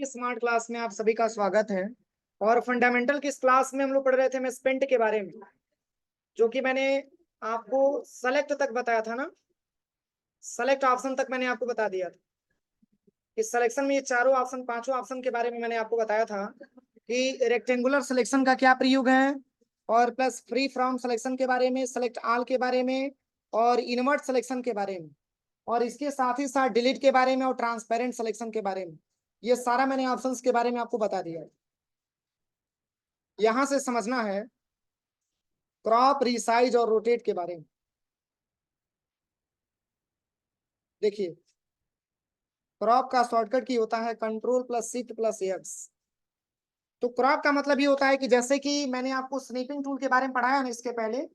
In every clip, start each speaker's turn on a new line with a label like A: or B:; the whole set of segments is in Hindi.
A: स्मार्ट क्लास में आप सभी का स्वागत है। और फंडामेंटल की इस क्लास में हम लोग पढ़ रहे थे मैं स्पेंट के बारे में, जो कि मैंने आपको सेलेक्ट तक बताया था ना। सेलेक्ट ऑप्शन तक मैंने आपको बता दिया था। इस सिलेक्शन में ये चारों ऑप्शन, पांचों ऑप्शन के बारे में मैंने आपको बताया था कि रेक्टेंगुलर सिलेक्शन का क्या प्रयोग है, और प्लस फ्री फ्रॉम सिलेक्शन के बारे में, सेलेक्ट ऑल के बारे में, और इनवर्ट सिलेक्शन के बारे में, और इसके साथ ही साथ डिलीट के बारे में और ट्रांसपेरेंट सिलेक्शन के बारे में। ये सारा मैंने ऑप्शंस के बारे में आपको बता दिया है। यहां से समझना है क्रॉप, रिसाइज और रोटेट के बारे में। देखिए, क्रॉप का शॉर्टकट की होता है control plus shift plus x. तो क्रॉप का मतलब ये होता है कि जैसे कि मैंने आपको स्नीपिंग टूल के बारे में पढ़ाया ना इसके पहले,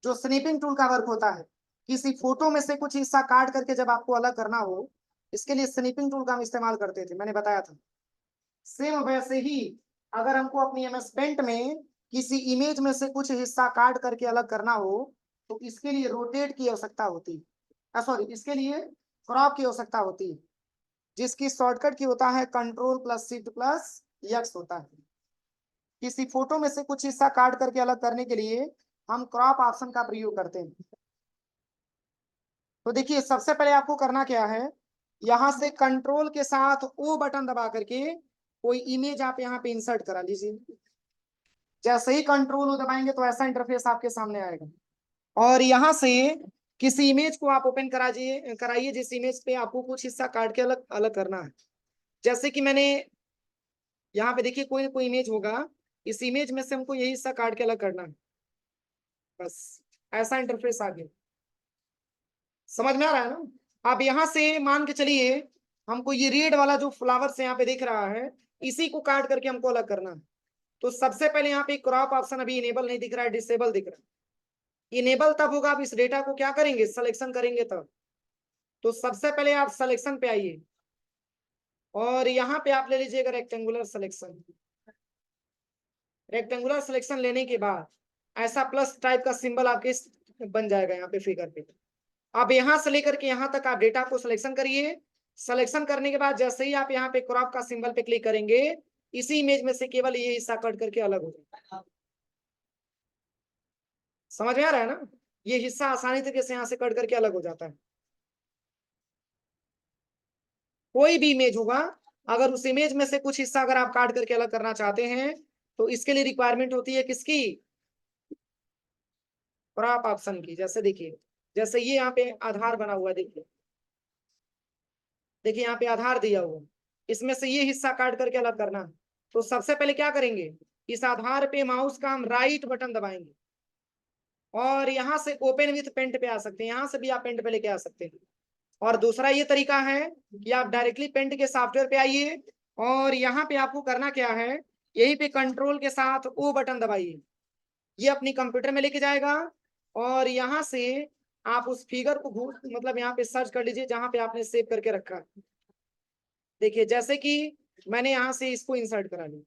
A: जो स्नीपिंग टूल का वर्क होता है, किसी फोटो में से कुछ हिस्सा काट करके जब आपको अलग करना हो, इसके लिए स्नीपिंग टूल का हम इस्तेमाल करते थे, मैंने बताया था। सेम वैसे ही अगर हमको अपनी एमएस पेंट में किसी इमेज में से कुछ हिस्सा काट करके अलग करना हो, तो इसके लिए रोटेट की आवश्यकता होती है, सॉरी, इसके लिए क्रॉप की आवश्यकता होती है, जिसकी शॉर्टकट की होता है control plus shift plus x होता है। किसी फोटो में से कुछ हिस्सा काट करके अलग करने के लिए हम क्रॉप ऑप्शन का प्रयोग करते हैं। तो देखिए, सबसे पहले आपको करना क्या है, यहां से कंट्रोल के साथ ओ बटन दबा करके कोई इमेज आप यहाँ पे इंसर्ट करा लीजिए। जैसे ही कंट्रोल ओ दबाएंगे तो ऐसा इंटरफेस आपके सामने आएगा, और यहाँ से किसी इमेज को आप ओपन कराइए जिस इमेज पे आपको कुछ हिस्सा काट के अलग अलग करना है। जैसे कि मैंने यहाँ पे देखिए, कोई कोई इमेज होगा, इस इमेज में से हमको यही हिस्सा काट के अलग करना है। बस ऐसा इंटरफेस आ गया। समझ में आ रहा है ना। अब यहाँ से मान के चलिए, हमको ये रेड वाला जो फ्लावर से यहाँ पे दिख रहा है, इसी को काट करके हमको अलग करना है। तो सबसे पहले यहाँ पे क्रॉप ऑप्शन अभी इनेबल नहीं दिख रहा है, डिसेबल दिख रहा है। इनेबल तब होगा आप इस डेटा को क्या करेंगे, सिलेक्शन करेंगे तब। तो सबसे पहले आप सिलेक्शन पे आइए, और यहाँ पे आप ले लीजिएगा रेक्टेंगुलर सिलेक्शन। रेक्टेंगुलर सिलेक्शन लेने के बाद ऐसा प्लस टाइप का सिंबल आपके बन जाएगा यहाँ पे फिगर पे। अब यहाँ से लेकर के यहाँ तक आप डेटा को सिलेक्शन करिए। सिलेक्शन करने के बाद जैसे ही आप यहाँ पे क्रॉप का सिंबल पे क्लिक करेंगे, इसी इमेज में से केवल ये हिस्सा कट करके अलग हो जाएगा। समझ में आ रहा है ना। ये हिस्सा आसानी तरीके से यहाँ से कट करके अलग हो जाता है। कोई भी इमेज होगा, अगर उस इमेज में से कुछ हिस्सा अगर आप काट करके अलग करना चाहते हैं, तो इसके लिए रिक्वायरमेंट होती है किसकी, क्रॉप ऑप्शन की। जैसे देखिए, जैसे ये यहाँ पे आधार बना हुआ है, देखिए देखिए यहाँ पे आधार दिया हुआ, इसमें से ये हिस्सा काट करके अलग करना है। तो सबसे पहले क्या करेंगे, इस आधार पे माउस का हम राइट बटन दबाएंगे, और यहाँ से ओपन विथ पेंट पे आ सकते हैं, यहाँ से भी आप पेंट पे लेके आ सकते हैं। और दूसरा ये तरीका है कि आप डायरेक्टली पेंट के सॉफ्टवेयर पे आइए, और यहाँ पे आपको करना क्या है, यहीं पे कंट्रोल के साथ ओ बटन दबाइए, ये अपनी कंप्यूटर में लेके जाएगा, और यहाँ से आप उस फिगर को मतलब यहाँ पे सर्च कर लीजिए जहां पे आपने सेव करके रखा है। देखिए, जैसे कि मैंने यहाँ से इसको इंसर्ट करा लिया।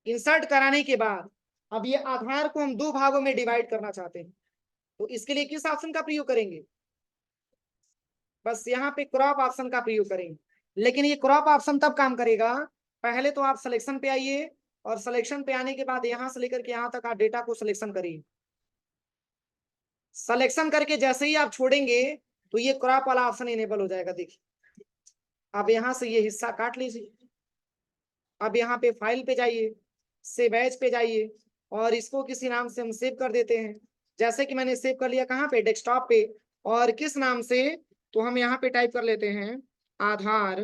A: इंसर्ट कराने के बाद अब ये आधार को हम दो भागों में डिवाइड करना चाहते हैं, तो इसके लिए किस ऑप्शन का प्रयोग करेंगे, बस यहाँ पे क्रॉप ऑप्शन का प्रयोग करेंगे। लेकिन ये क्रॉप ऑप्शन तब काम करेगा, पहले तो आप सिलेक्शन पे आइए, और सिलेक्शन पे आने के बाद यहाँ से लेकर के यहाँ तक आप डेटा को सिलेक्शन करिए। सिलेक्शन करके जैसे ही आप छोड़ेंगे, तो ये क्रॉप वाला ऑप्शन इनेबल हो जाएगा। देखिए, अब यहाँ से ये हिस्सा काट लीजिए। अब यहाँ पे फाइल पे जाइए, सेव एज पे जाइए, और इसको किसी नाम से हम सेव कर देते हैं। जैसे कि मैंने सेव कर लिया, कहाँ पे, डेस्कटॉप पे। और किस नाम से, तो हम यहाँ पे टाइप कर लेते हैं आधार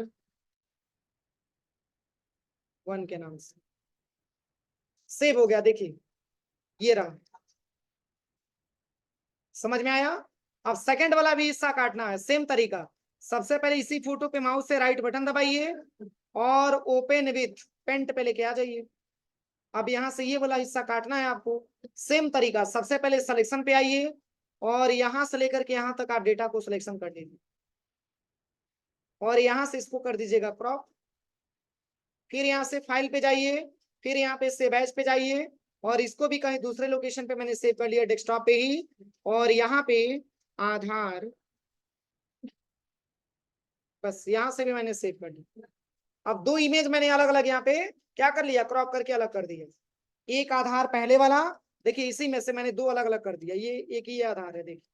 A: 1 के नाम से। सेव हो गया, देखिए ये रहा। समझ में आया। अब सेकंड वाला भी हिस्सा काटना है, सेम तरीका। सबसे पहले इसी फोटो पे माउस से राइट बटन दबाइए, और ओपन विथ पेंट पे लेके आ जाइए। अब यहाँ से ये वाला हिस्सा काटना है आपको। सेम तरीका, सबसे पहले सिलेक्शन पे आइए, और यहाँ से लेकर के यहाँ तक आप डेटा को सिलेक्शन कर दीजिए, और यहाँ से इसको कर दीजिएगा क्रॉप। फिर यहाँ से फाइल पे जाइए, फिर यहाँ पे सेव एज पे जाइए, और इसको भी कहीं दूसरे लोकेशन पे मैंने सेव कर लिया, डेस्कटॉप पे ही। और यहाँ पे आधार, बस यहाँ से भी मैंने सेव कर लिया। अब दो इमेज मैंने अलग अलग यहाँ पे क्या कर लिया, क्रॉप करके अलग कर दिया। एक आधार पहले वाला, देखिए इसी में से मैंने दो अलग अलग कर दिया, ये एक ही आधार है देखिए,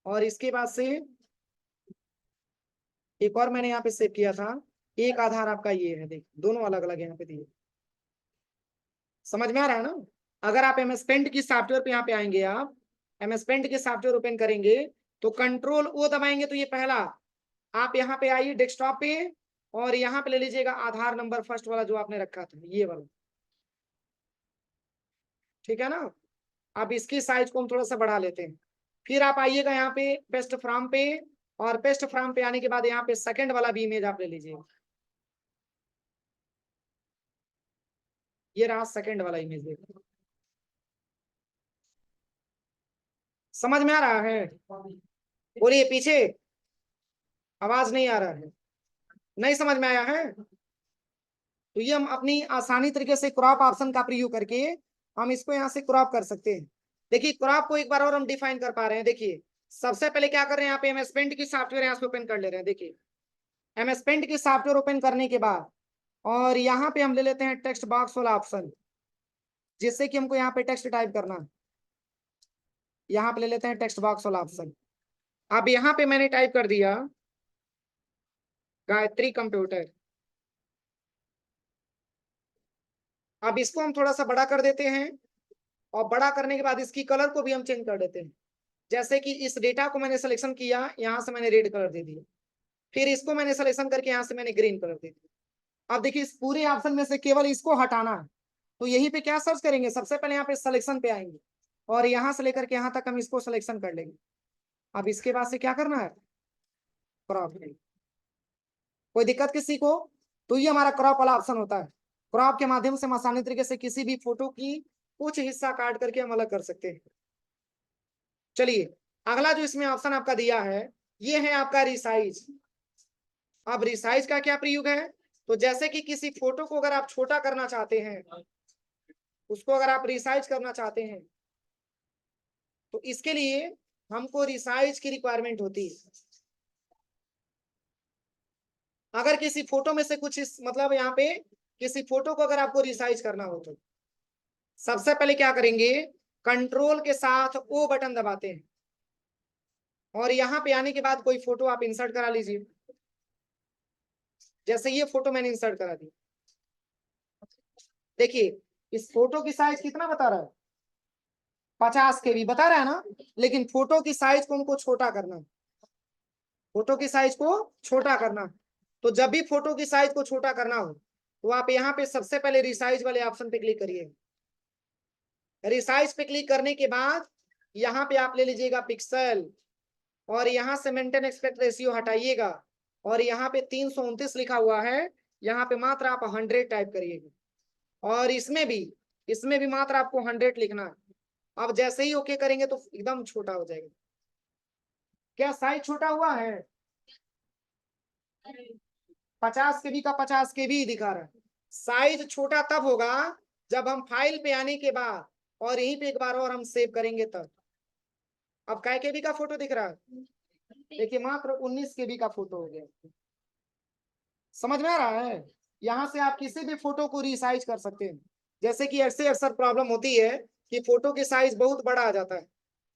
A: और इसके बाद से एक और मैंने यहाँ पे सेव किया था, एक आधार आपका ये है, देखिए दोनों अलग अलग यहाँ पे दिए। समझ में आ रहा है ना। अगर आप एमएस पेंट की सॉफ्टवेयर पे यहाँ पे आएंगे, आप एमएस पेंट के सॉफ्टवेयर ओपन करेंगे तो कंट्रोल ओ दबाएंगे तो ये पहला, आप यहाँ पे आइए डेस्कटॉप पे और यहाँ पे ले लीजिएगा आधार नंबर फर्स्ट वाला जो आपने रखा था, ये वाला, ठीक है ना। अब इसकी साइज को हम थोड़ा सा बढ़ा लेते हैं। फिर आप आइएगा यहाँ पे पेस्ट फ्रॉम पे, और पेस्ट फ्रॉम पे आने के बाद यहाँ पे सेकंड वाला भी इमेज आप ले लीजिए, ये रहा सेकंड वाला इमेज, देखो समझ में आ रहा है। बोलिए पीछे, आवाज नहीं आ रहा है, नहीं समझ में आया है। तो ये हम अपनी आसानी तरीके से क्रॉप ऑप्शन का प्रयोग करके हम इसको यहाँ से क्रॉप कर सकते हैं। देखिए क्रॉप को एक बार और हम डिफाइन कर पा रहे हैं। देखिए सबसे पहले क्या कर रहे हैं, यहाँ पे एमएस पेंट की सॉफ्टवेयर यहाँ से ओपन कर ले रहे हैं। देखिए एमएस पेंट की सॉफ्टवेयर ओपन करने के बाद और यहाँ पे हम ले लेते हैं टेक्स्ट बॉक्स वाला ऑप्शन, जिससे कि हमको यहाँ पे टेक्स्ट टाइप करना है। यहाँ पे ले लेते हैं टेक्स्ट बॉक्स वाला ऑप्शन। अब यहाँ पे मैंने टाइप कर दिया गायत्री कंप्यूटर। अब इसको हम थोड़ा सा बड़ा कर देते हैं, और बड़ा करने के बाद इसकी कलर को भी हम चेंज कर देते हैं। जैसे कि इस डेटा को मैंने सिलेक्शन किया, यहाँ से मैंने रेड कलर दे दिया, फिर इसको मैंने सिलेक्शन करके यहाँ से मैंने ग्रीन कलर दे दिया। अब देखिए इस पूरे ऑप्शन में से केवल इसको हटाना है, तो यहीं पे क्या सर्च करेंगे, सबसे पहले यहाँ पे सिलेक्शन पे आएंगे और यहाँ से लेकर के यहाँ तक हम इसको सिलेक्शन कर लेंगे। अब इसके बाद से क्या करना है, क्रॉप। कोई दिक्कत किसी को, तो ये हमारा क्रॉप वाला ऑप्शन होता है। क्रॉप के माध्यम से हम आसानी तरीके से किसी भी फोटो की कुछ हिस्सा काट करके हम अलग कर सकते हैं। चलिए अगला जो इसमें ऑप्शन आपका दिया है, ये है आपका रिसाइज। अब रिसाइज का क्या प्रयोग है, तो जैसे कि किसी फोटो को अगर आप छोटा करना चाहते हैं, उसको अगर आप रिसाइज करना चाहते हैं, तो इसके लिए हमको रिसाइज की रिक्वायरमेंट होती है। अगर किसी फोटो में से कुछ मतलब यहाँ पे किसी फोटो को अगर आपको रिसाइज करना हो, तो सबसे पहले क्या करेंगे, कंट्रोल के साथ ओ बटन दबाते हैं, और यहाँ पे आने के बाद कोई फोटो आप इंसर्ट करा लीजिए। जैसे ये फोटो मैंने इंसर्ट करा दी, देखिए इस फोटो की साइज कितना बता रहा है, 50 KB बता रहा है ना। लेकिन फोटो की साइज को हमको छोटा करना है, फोटो की साइज को छोटा करना। तो जब भी फोटो की साइज को छोटा करना हो, तो आप यहाँ पे सबसे पहले रिसाइज वाले ऑप्शन पे क्लिक करिए। रिसाइज पे क्लिक करने के बाद यहाँ पे आप ले लीजिएगा पिक्सल, और यहाँ से मेंटेन एक्सपेक्ट रेशियो हटाइएगा, और यहाँ पे 329 लिखा हुआ है, यहाँ पे मात्र आप 100 टाइप करिएगा, और इसमें भी मात्र आपको 100 लिखना है। अब जैसे ही ओके करेंगे तो एकदम छोटा हो जाएगा। क्या साइज छोटा हुआ है, 50 KB का 50 KB दिखा रहा है। साइज छोटा तब होगा जब हम फाइल पे आने के बाद और यहीं पे एक बार और हम सेव करेंगे तब। अब काय KB का फोटो दिख रहा है, देखिए मात्र 19 KB का फोटो हो गया। समझ में आ रहा है। यहाँ से आप किसी भी फोटो को रिसाइज कर सकते हैं। जैसे कि ऐसे अक्सर प्रॉब्लम होती है कि फोटो की साइज बहुत बड़ा आ जाता है।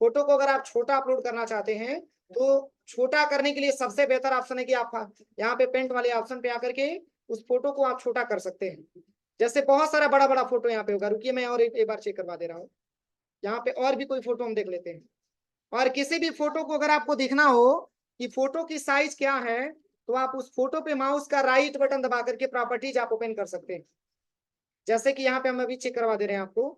A: फोटो को अगर आप छोटा अपलोड करना चाहते हैं, तो छोटा करने के लिए सबसे बेहतर ऑप्शन है कि आप यहाँ पे पेंट वाले ऑप्शन पे आकर के उस फोटो को आप छोटा कर सकते हैं। जैसे बहुत सारा बड़ा बड़ा फोटो यहाँ पे होगा, रुकिए मैं और एक बार चेक करवा दे रहा हूँ। यहाँ पे और भी कोई फोटो हम देख लेते हैं। और किसी भी फोटो को अगर आपको देखना हो कि फोटो की साइज क्या है, तो आप उस फोटो पे माउस का राइट बटन दबा करके प्रॉपर्टीज आप ओपन कर सकते हैं। जैसे कि यहाँ पे हम अभी चेक करवा दे रहे हैं आपको।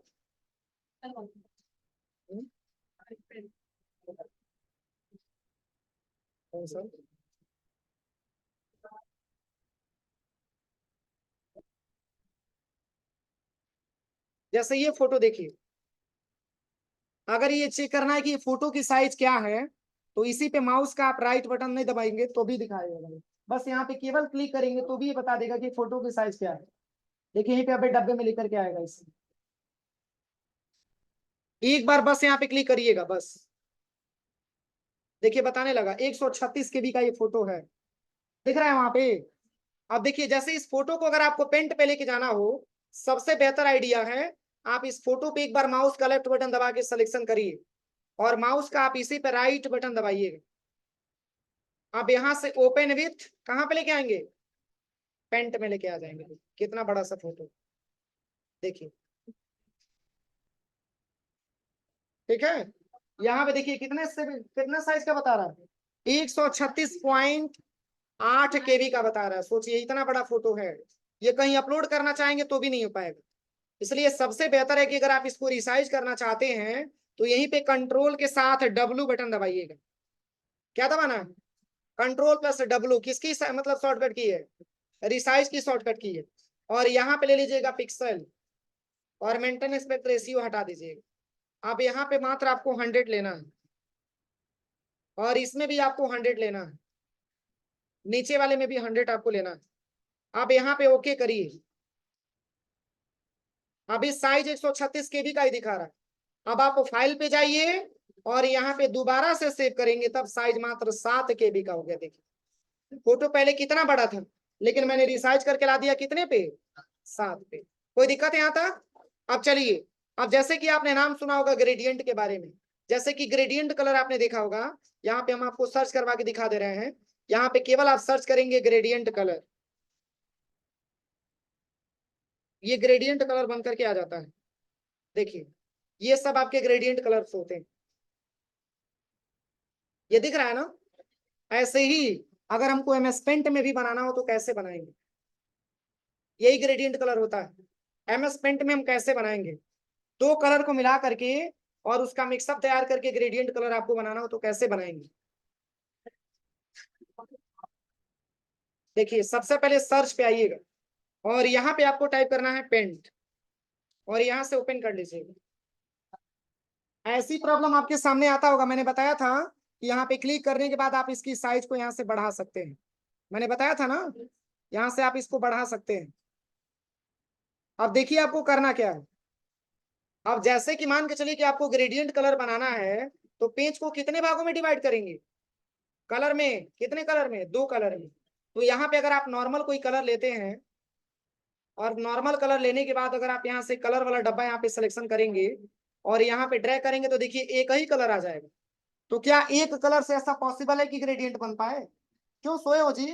A: कौन सा? जैसे ये फोटो देखिए, अगर ये चेक करना है कि फोटो की साइज क्या है, तो इसी पे माउस का आप राइट बटन नहीं दबाएंगे तो भी दिखाएगा। बस यहाँ पे केवल क्लिक करेंगे तो भी ये बता देगा कि फोटो की साइज क्या है। देखिए यहीं पे अभी डब्बे में लेकर के आएगा इसे। एक बार बस यहाँ पे क्लिक करिएगा, बस देखिए बताने लगा 136 KB का ये फोटो है, दिख रहा है वहां पे। अब देखिए, जैसे इस फोटो को अगर आपको पेंट पे लेके जाना हो, सबसे बेहतर आइडिया है आप इस फोटो पे एक बार माउस का लेफ्ट बटन दबा के सिलेक्शन करिए और माउस का आप इसी पे राइट बटन दबाइएगा। अब यहां से ओपन विथ कहां पे लेके आएंगे, पेंट में लेके आ जाएंगे। कितना बड़ा सा फोटो देखिए, ठीक है। यहाँ पे देखिए कितने साइज का बता रहा है, 136.8 KB का बता रहा है। सोचिए इतना बड़ा फोटो है, ये कहीं अपलोड करना चाहेंगे तो भी नहीं हो पाएगा। इसलिए सबसे बेहतर है कि अगर आप इसको रिसाइज करना चाहते हैं तो यहीं पे कंट्रोल के साथ डब्लू बटन दबाइएगा। क्या दबाना है, कंट्रोल प्लस डब्लू। किसकी मतलब शॉर्टकट की है, रिसाइज की शॉर्टकट की है। और यहाँ पे ले लीजिएगा पिक्सल और मेंटेन एस्पेक्ट रेशियो हटा दीजिएगा। अब यहाँ पे मात्र आपको 100 लेना है और इसमें भी आपको 100 लेना है, नीचे वाले में भी 100 आपको लेना है। अब यहाँ पे ओके करिए। अभी साइज 136 KB का ही दिखा रहा है। अब आप फाइल पे जाइए और यहाँ पे दोबारा से सेव करेंगे, तब साइज मात्र 7 KB का हो गया। देखिए फोटो पहले कितना बड़ा था, लेकिन मैंने रिसाइज करके ला दिया कितने पे, 7 पे। कोई दिक्कत है यहाँ तक। अब चलिए, अब जैसे कि आपने नाम सुना होगा ग्रेडियंट के बारे में, जैसे कि ग्रेडियंट कलर आपने देखा होगा। यहाँ पे हम आपको सर्च करवा के दिखा दे रहे हैं। यहाँ पे केवल आप सर्च करेंगे ग्रेडियंट कलर, ये ग्रेडियंट कलर बन करके आ जाता है। देखिए ये सब आपके ग्रेडियंट कलर्स होते हैं, ये दिख रहा है ना। ऐसे ही अगर हमको एमएस पेंट में भी बनाना हो तो कैसे बनाएंगे, यही ग्रेडियंट कलर होता है। एमएस पेंट में हम कैसे बनाएंगे, दो कलर को मिला करके और उसका मिक्सअप तैयार करके ग्रेडियंट कलर आपको बनाना हो तो कैसे बनाएंगे। देखिए सबसे पहले सर्च पे आइएगा और यहाँ पे आपको टाइप करना है पेंट और यहाँ से ओपन कर लीजिएगा। ऐसी प्रॉब्लम आपके सामने आता होगा। मैंने बताया था कि यहाँ पे क्लिक करने के बाद आप इसकी साइज को यहाँ से बढ़ा सकते हैं, मैंने बताया था ना, यहाँ से आप इसको बढ़ा सकते हैं। अब देखिए आपको करना क्या है। अब जैसे कि मान के चलिए कि आपको ग्रेडियंट कलर बनाना है, तो पेज को कितने भागों में डिवाइड करेंगे, कलर में, कितने कलर में, 2 कलर में। तो यहाँ पे अगर आप नॉर्मल कोई कलर लेते हैं और नॉर्मल कलर लेने के बाद अगर आप यहाँ से कलर वाला डब्बा यहाँ पे सिलेक्शन करेंगे और यहाँ पे ड्रैग करेंगे तो देखिए एक ही कलर आ जाएगा। तो क्या एक कलर से ऐसा पॉसिबल है कि ग्रेडियंट बन पाए, क्यों सोए हो जी।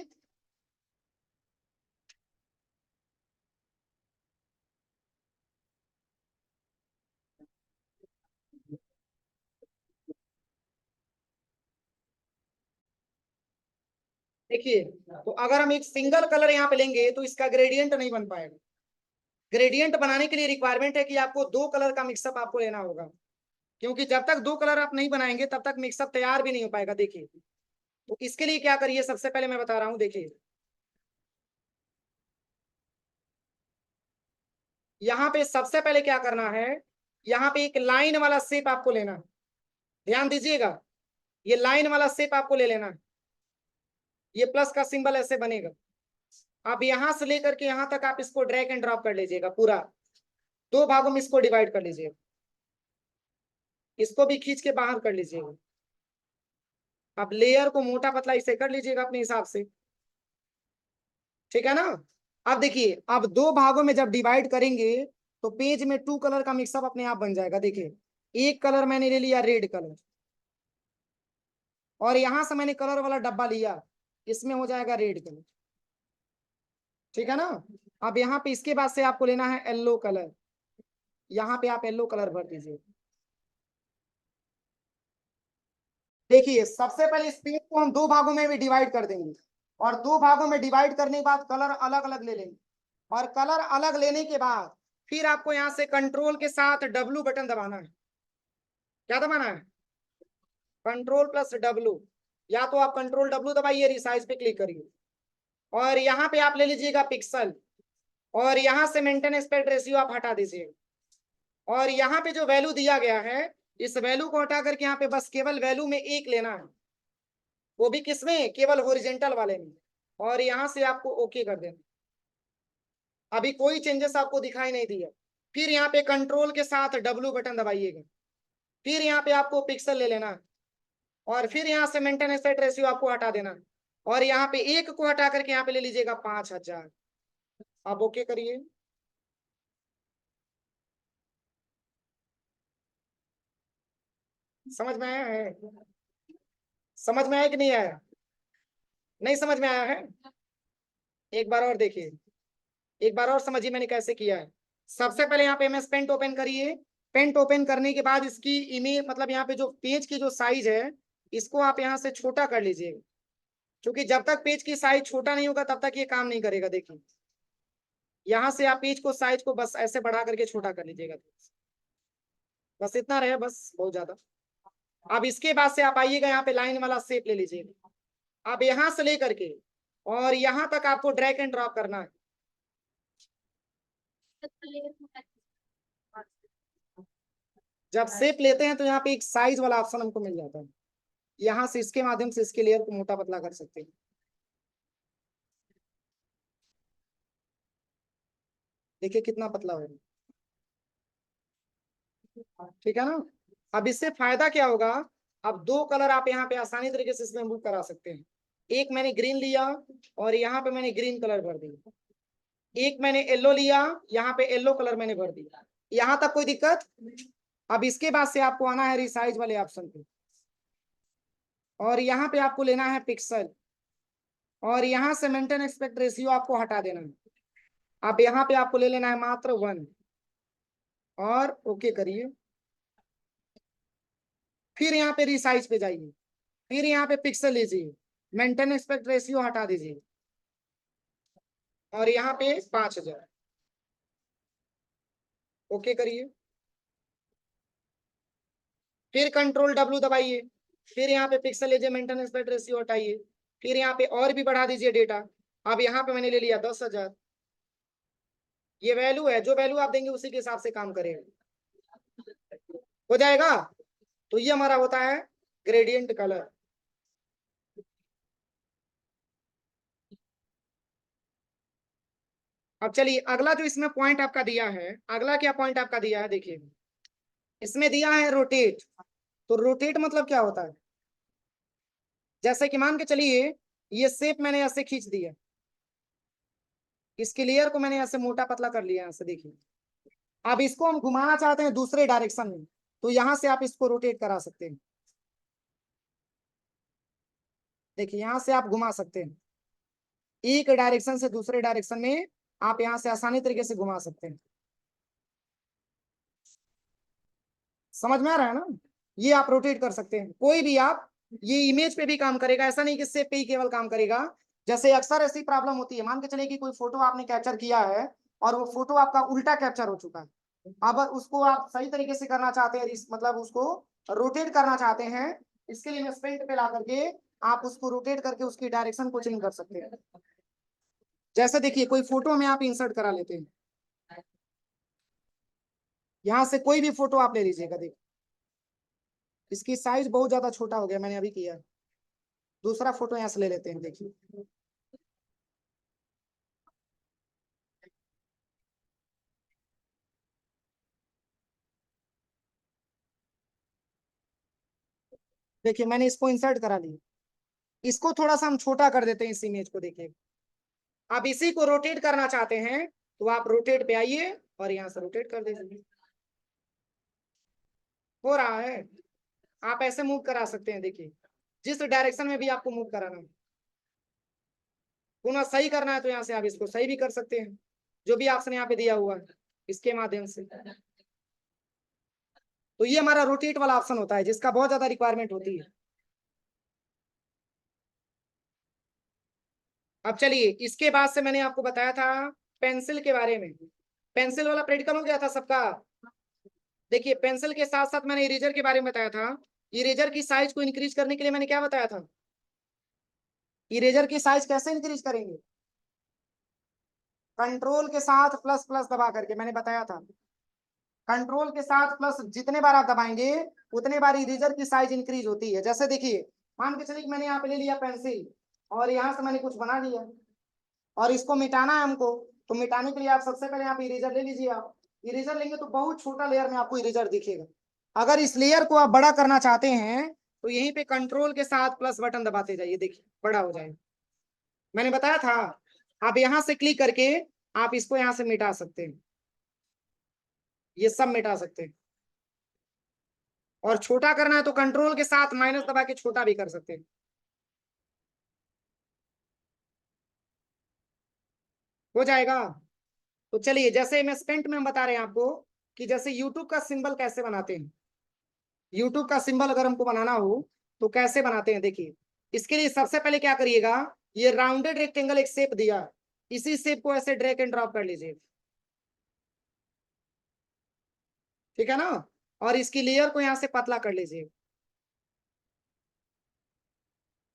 A: देखिए तो अगर हम एक सिंगल कलर यहाँ पे लेंगे तो इसका ग्रेडियंट नहीं बन पाएगा। ग्रेडियंट बनाने के लिए रिक्वायरमेंट है कि आपको 2 कलर का मिक्सअप आपको लेना होगा, क्योंकि जब तक 2 कलर आप नहीं बनाएंगे तब तक मिक्सअप तैयार भी नहीं हो पाएगा। देखिए तो इसके लिए क्या करिए, सबसे पहले मैं बता रहा हूँ। देखिए यहाँ पे सबसे पहले क्या करना है, यहाँ पे एक लाइन वाला शेप आपको लेना है। ध्यान दीजिएगा, ये लाइन वाला शेप आपको ले लेना है। ये प्लस का सिंबल ऐसे बनेगा। अब यहां से लेकर के यहां तक आप इसको ड्रैग एंड ड्रॉप कर लीजिएगा, पूरा 2 भागों में इसको डिवाइड कर लीजिएगा। इसको भी खींच के बाहर कर लीजिएगा। अब लेयर को मोटा पतला इसे कर लीजिएगा अपने हिसाब से, ठीक है ना। अब देखिए, अब 2 भागों में जब डिवाइड करेंगे तो पेज में 2 कलर का मिक्सअप अपने आप बन जाएगा। देखिए एक कलर मैंने ले लिया रेड कलर और यहां से मैंने कलर वाला डब्बा लिया, इसमें हो जाएगा रेड कलर, ठीक है ना। अब यहाँ पे इसके बाद से आपको लेना है येलो कलर, यहाँ पे आप येलो कलर भर दीजिए। देखिए सबसे पहले इस पेज को हम 2 भागों में भी डिवाइड कर देंगे और 2 भागों में डिवाइड करने के बाद कलर अलग अलग ले लेंगे और कलर अलग लेने के बाद फिर आपको यहाँ से कंट्रोल के साथ डब्लू बटन दबाना है। क्या दबाना है, कंट्रोल प्लस डब्लू। या तो आप कंट्रोल डब्लू दबाइए, रिसाइज पे क्लिक करिए और यहाँ पे आप ले लीजिएगा पिक्सल और यहाँ से मेंटेन एस्पेक्ट रेशियो आप हटा दीजिए और यहाँ पे जो वैल्यू दिया गया है इस वैल्यू को हटा करके यहाँ पे बस केवल वैल्यू में 1 लेना है, वो भी किसमें, केवल हॉरिजॉन्टल वाले में। और यहाँ से आपको ओके कर देना। अभी कोई चेंजेस आपको दिखाई नहीं दिया। फिर यहाँ पे कंट्रोल के साथ डब्लू बटन दबाइएगा, फिर यहाँ पे आपको पिक्सल ले लेना और फिर यहाँ से मेंटेन एस्पेक्ट रेशियो आपको हटा देना और यहाँ पे एक को हटा करके यहाँ पे ले लीजिएगा 5000। अब ओके करिए। समझ में आया है? समझ में आया कि नहीं आया? नहीं समझ में आया है? एक बार और देखिए, एक बार और समझिए मैंने कैसे किया है। सबसे पहले यहाँ पे एमएस पेंट ओपन करिए। पेंट ओपन करने के बाद इसकी इमेज मतलब यहाँ पे जो पेज की जो साइज है इसको आप यहाँ से छोटा कर लीजिए, क्योंकि जब तक पेज की साइज छोटा नहीं होगा तब तक ये काम नहीं करेगा। देखिए यहाँ से आप पेज को साइज को बस ऐसे बढ़ा करके छोटा कर लीजिएगा, बस इतना रहे, बस बहुत ज्यादा। अब इसके बाद से आप आइएगा यहाँ पे लाइन वाला शेप ले लीजिएगा। अब यहाँ से लेकर के और यहाँ तक आपको ड्रैग एंड ड्रॉप करना है। जब शेप लेते हैं तो यहाँ पे एक साइज वाला ऑप्शन हमको मिल जाता है, यहाँ से इसके माध्यम से इसके लेयर को मोटा पतला कर सकते हैं। देखिए कितना पतला हो रहा है, ठीक है ना। अब इससे फायदा क्या होगा, अब दो कलर आप यहाँ पे आसानी तरीके से इसमें मूव करा सकते हैं। एक मैंने ग्रीन लिया और यहाँ पे मैंने ग्रीन कलर भर दिया, एक मैंने येलो लिया, यहाँ पे येलो कलर मैंने भर दिया, यहाँ तक कोई दिक्कत। अब इसके बाद से आपको आना है रिसाइज वाले ऑप्शन पे और यहाँ पे आपको लेना है पिक्सल और यहाँ से मेंटेन एस्पेक्ट रेशियो आपको हटा देना है। अब यहाँ पे आपको ले लेना है मात्र 1 और ओके करिए। फिर यहाँ पे रिसाइज पे जाइए, फिर यहाँ पे पिक्सल लीजिए, मेंटेन एस्पेक्ट रेशियो हटा दीजिए और यहाँ पे 5000 ओके करिए। फिर कंट्रोल W दबाइए, फिर यहाँ पे पिक्सल लीजिए, मेंटेन एस्पेक्ट रेशियो हटाइए, फिर यहाँ पे और भी बढ़ा दीजिए डेटा। अब यहाँ पे मैंने ले लिया 10,000। ये वैल्यू है, जो वैल्यू आप देंगे उसी के हिसाब से काम करेगा, हो जाएगा। तो ये हमारा होता है ग्रेडियंट कलर। अब चलिए अगला जो इसमें पॉइंट आपका दिया है, अगला क्या पॉइंट आपका दिया है, देखिए इसमें दिया है रोटेट। तो रोटेट मतलब क्या होता है, जैसे कि मान के चलिए ये शेप मैंने ऐसे खींच दिया, इसके लेयर को मैंने ऐसे मोटा पतला कर लिया ऐसे, देखिए अब इसको हम घुमाना चाहते हैं दूसरे डायरेक्शन में, तो यहां से आप इसको रोटेट करा सकते हैं। देखिए यहां से आप घुमा सकते हैं, एक डायरेक्शन से दूसरे डायरेक्शन में आप यहां से आसानी तरीके से घुमा सकते हैं। समझ में आ रहा है ना? ये आप रोटेट कर सकते हैं कोई भी आप, ये इमेज पे भी काम करेगा, ऐसा नहीं कि शेप पे ही केवल काम करेगा। जैसे अक्सर ऐसी प्रॉब्लम होती है, मान के चलिए कि कोई फोटो आपने कैप्चर किया है और वो फोटो आपका उल्टा कैप्चर हो चुका है। अब उसको आप सही तरीके से करना चाहते हैं, मतलब उसको रोटेट करना चाहते हैं, इसके लिए पेंट पे ला करके आप उसको रोटेट करके उसकी डायरेक्शन को चेंज कर सकते हैं। जैसे देखिए कोई फोटो में आप इंसर्ट करा लेते हैं, यहाँ से कोई भी फोटो आप ले लीजिएगा। देखिए इसकी साइज बहुत ज्यादा छोटा हो गया, मैंने अभी किया। दूसरा फोटो यहाँ से ले लेते हैं, देखिए देखिए मैंने इसको इंसर्ट करा लिया, इसको थोड़ा सा हम छोटा कर देते हैं इस इमेज को। देखिए आप इसी को रोटेट करना चाहते हैं तो आप रोटेट पे आइए और यहाँ से रोटेट कर दीजिए, हो रहा है। आप ऐसे मूव करा सकते हैं, देखिए जिस डायरेक्शन में भी आपको मूव कराना है। पुनः सही करना है तो यहाँ से आप इसको सही भी कर सकते हैं, जो भी ऑप्शन यहाँ पे दिया हुआ है इसके माध्यम से। तो ये हमारा रोटेट वाला ऑप्शन होता है जिसका बहुत ज्यादा रिक्वायरमेंट होती है। अब चलिए इसके बाद से मैंने आपको बताया था पेंसिल के बारे में। पेंसिल वाला प्रैक्टिकल हो गया था सबका। देखिए पेंसिल के साथ साथ मैंने इरेजर के बारे में बताया था। इरेजर की साइज को इंक्रीज करने के लिए मैंने क्या बताया था, इरेजर की साइज कैसे इंक्रीज करेंगे, कंट्रोल के साथ प्लस प्लस दबा करके मैंने बताया था। कंट्रोल के साथ प्लस जितने बार आप दबाएंगे उतने बार इरेजर की साइज इंक्रीज होती है। जैसे देखिए मान के चलिए मैंने यहाँ पे ले लिया पेंसिल और यहाँ से मैंने कुछ बना लिया और इसको मिटाना है हमको, तो मिटाने के लिए आप सबसे पहले यहाँ पे इरेजर ले लीजिए। आप इरेजर लेंगे तो बहुत छोटा लेयर में आपको इरेजर दिखेगा। अगर इस लेयर को आप बड़ा करना चाहते हैं तो यहीं पे कंट्रोल के साथ प्लस बटन दबाते जाइए, देखिए बड़ा हो जाएगा। मैंने बताया था। आप यहां से क्लिक करके आप इसको यहां से मिटा सकते हैं, ये सब मिटा सकते हैं। और छोटा करना है तो कंट्रोल के साथ माइनस दबा के छोटा भी कर सकते हैं। हो जाएगा। तो चलिए, जैसे मैं पेंट में हम बता रहे हैं आपको कि जैसे यूट्यूब का सिंबल कैसे बनाते हैं। यूट्यूब का सिंबल अगर हमको बनाना हो तो कैसे बनाते हैं, देखिए। इसके लिए सबसे पहले क्या करिएगा, ये राउंडेड रेक्टेंगल एक शेप दिया, इसी शेप को ऐसे ड्रैग एंड ड्रॉप कर लीजिए, ठीक है ना। और इसकी लेयर को यहां से पतला कर लीजिए।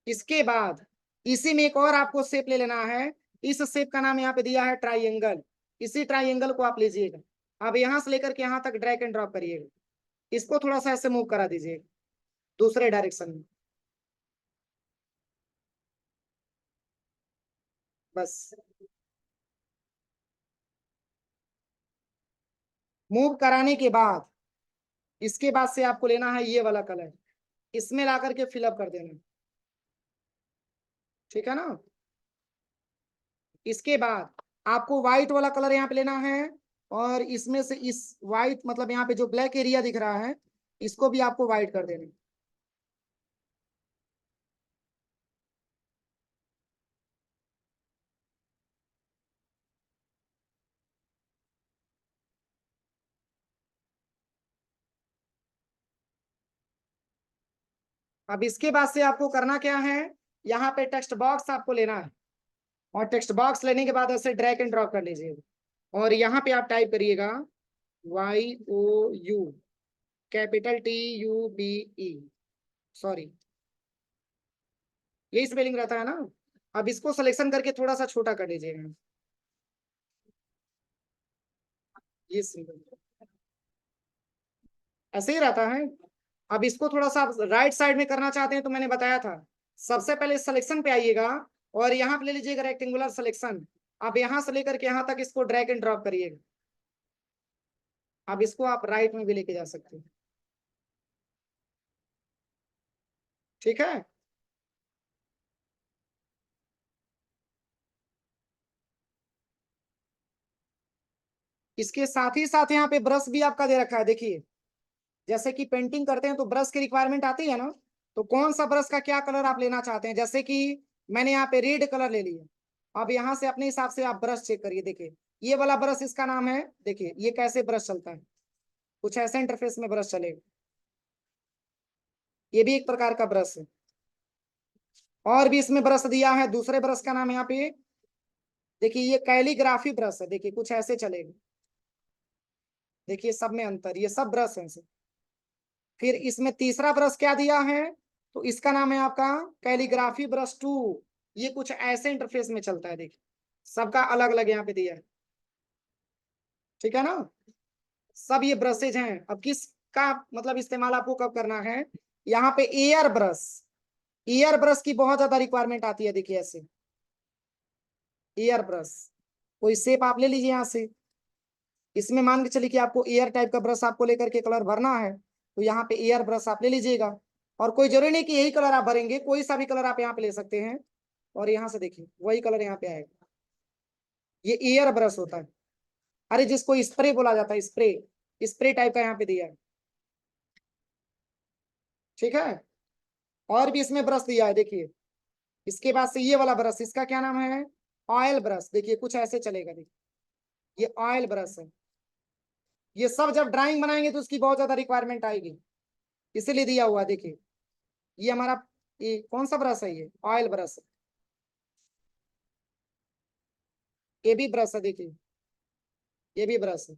A: इसके बाद इसी में एक और आपको शेप ले लेना है। इस शेप का नाम यहाँ पे दिया है ट्राइंगल। इसी ट्राइंगल को आप लीजिएगा, अब यहां से लेकर के यहां तक ड्रैग एंड ड्रॉप करिएगा। इसको थोड़ा सा ऐसे मूव करा दीजिए दूसरे डायरेक्शन में, बस। मूव कराने के बाद इसके बाद से आपको लेना है ये वाला कलर, इसमें ला करके फिलअप कर देना, ठीक है ना। इसके बाद आपको व्हाइट वाला कलर यहाँ पे लेना है, और इसमें से इस व्हाइट मतलब यहाँ पे जो ब्लैक एरिया दिख रहा है इसको भी आपको व्हाइट कर देना। अब इसके बाद से आपको करना क्या है, यहाँ पे टेक्स्ट बॉक्स आपको लेना है, और टेक्स्ट बॉक्स लेने के बाद ऐसे ड्रैग एंड ड्रॉप कर लीजिएगा, और यहाँ पे आप टाइप करिएगा YOU, कैपिटल TUBE, सॉरी, यही स्पेलिंग रहता है ना। अब इसको सिलेक्शन करके थोड़ा सा छोटा कर लीजिएगा, ये सिंपल ऐसे ही रहता है। अब इसको थोड़ा सा राइट साइड में करना चाहते हैं तो मैंने बताया था, सबसे पहले सिलेक्शन पे आइएगा, और यहाँ पे ले लीजिएगा रेक्टेंगुलर सिलेक्शन। अब यहाँ से लेकर के यहाँ तक इसको ड्रैग एंड ड्रॉप करिएगा। अब इसको आप राइट में भी लेके जा सकते हैं, ठीक है। इसके साथ ही साथ यहाँ पे ब्रश भी आपका दे रखा है, देखिए। जैसे कि पेंटिंग करते हैं तो ब्रश की रिक्वायरमेंट आती है ना, तो कौन सा ब्रश का क्या कलर आप लेना चाहते हैं, जैसे कि मैंने यहाँ पे रेड कलर ले लिया। अब यहाँ से अपने हिसाब से आप ब्रश चेक करिए, देखिए ये वाला ब्रश इसका नाम है, देखिए ये कैसे ब्रश चलता है, कुछ ऐसे इंटरफेस में ब्रश चलेगा। ये भी एक प्रकार का ब्रश है। और भी इसमें ब्रश दिया है, दूसरे ब्रश का नाम यहाँ पे देखिए, ये कैलीग्राफी ब्रश है, देखिए कुछ ऐसे चलेगा। देखिए सब में अंतर, ये सब ब्रश है। फिर इसमें तीसरा ब्रश क्या दिया है, तो इसका नाम है आपका कैलीग्राफी ब्रश 2। ये कुछ ऐसे इंटरफेस में चलता है, देखिए सबका अलग अलग यहाँ पे दिया है, ठीक है ना। सब ये ब्रशेज हैं। अब किसका मतलब इस्तेमाल आपको कब करना है, यहाँ पे एयर ब्रश, एयर ब्रश की बहुत ज्यादा रिक्वायरमेंट आती है, देखिए ऐसे एयर ब्रश। कोई शेप आप ले लीजिए यहाँ से, इसमें मान के चलिए कि आपको एयर टाइप का ब्रश आपको लेकर के कलर भरना है, तो यहाँ पे एयर ब्रश आप ले लीजिएगा। और कोई जरूरी नहीं कि यही कलर आप भरेंगे, कोई सा भी कलर आप यहाँ पे ले सकते हैं, और यहाँ से देखिए वही कलर यहाँ पे आएगा। ये एयर ब्रश होता है, अरे जिसको स्प्रे बोला जाता है, स्प्रे, स्प्रे टाइप का यहाँ पे दिया है, ठीक है। और भी इसमें ब्रश दिया है, देखिए। इसके बाद से ये वाला ब्रश, इसका क्या नाम है, ऑयल ब्रश, देखिए कुछ ऐसे चलेगा, देखिए ये ऑयल ब्रश है। ये सब जब ड्राइंग बनाएंगे तो उसकी बहुत ज्यादा रिक्वायरमेंट आएगी, इसीलिए दिया हुआ, देखिए ये हमारा, ये कौन सा ब्रश है, ये ऑयल ब्रश, ये भी ब्रश है, देखिए ये भी ब्रश है।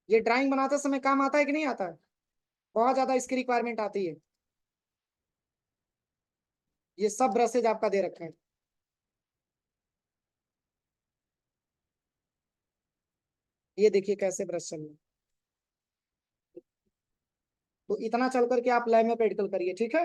A: ये ड्राइंग बनाते समय काम आता है कि नहीं आता है, बहुत ज्यादा इसकी रिक्वायरमेंट आती है। ये सब ब्रशेज आपका दे रखा है, ये देखिए कैसे ब्रश चल रहे हैं। तो इतना चल करके आप लैब में प्रैक्टिकल करिए, ठीक है।